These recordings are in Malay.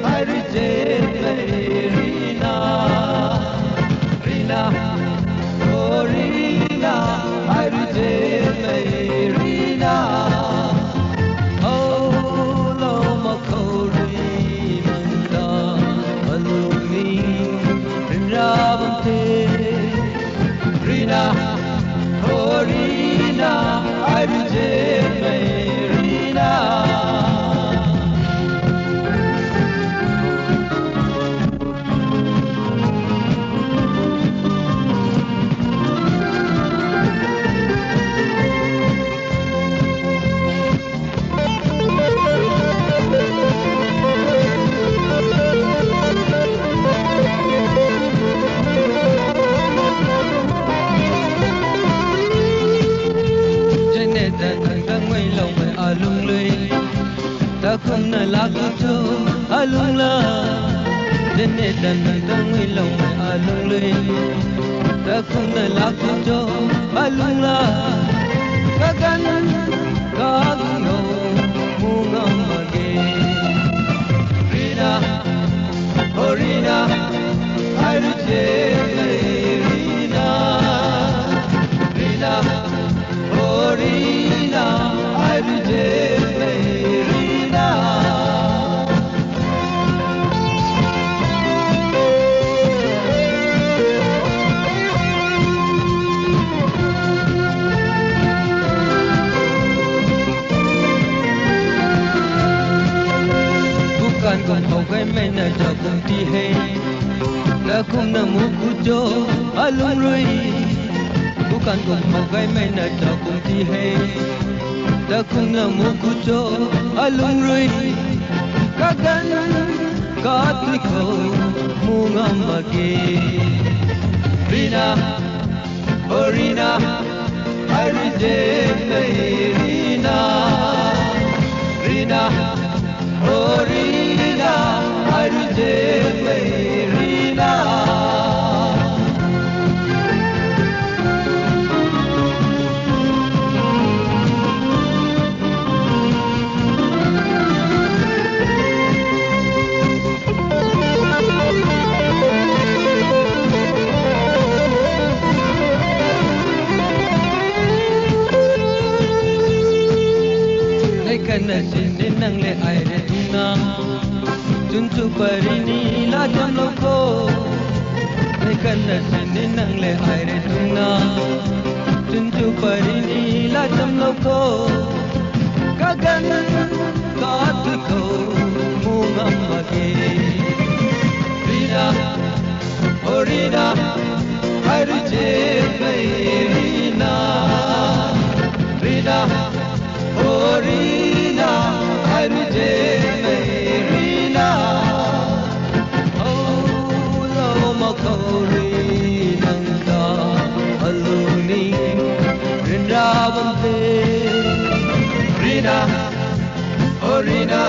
I reject Rina, Rina, oh Rina, I reject Rina, oh Loma Korinda, Aluni, Rinravante, Rina, oh Rina, I reject Rina. Không nở lá cho alung la đến nay đàn đang ngây lòng alung lê ta không nở lá cho alung la các gan các ngầu mua ngâm mage Rina oh Rina I reject Rina Rina oh Rina I reject con hậu cái mẹ nợ cho cùng ti hay đã không nợ mua cú cho alung rui bukan con hậu cái mẹ nợ cho cùng ti hay đã không nợ mua cú cho alung rui các gan các tuy khâu mua ngâm magi Rina oh Rina I reject Rina Rina oh Rina I reject Rina Kana sini nang le aire tuna Tuntu parini la jam loko Kana sini nang le aire tuna Tuntu parini la jam loko Kagan kaatu ko mungam mage Rina oh Rina I reject Rina Rina oh Rina I reject Rina oh Loma Korinda Aluni Rinravante Rina oh Rina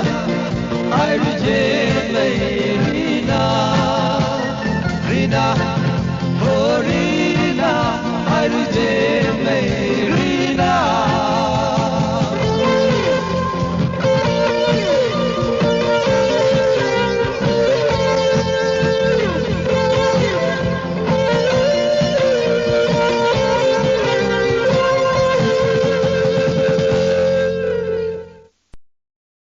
I reject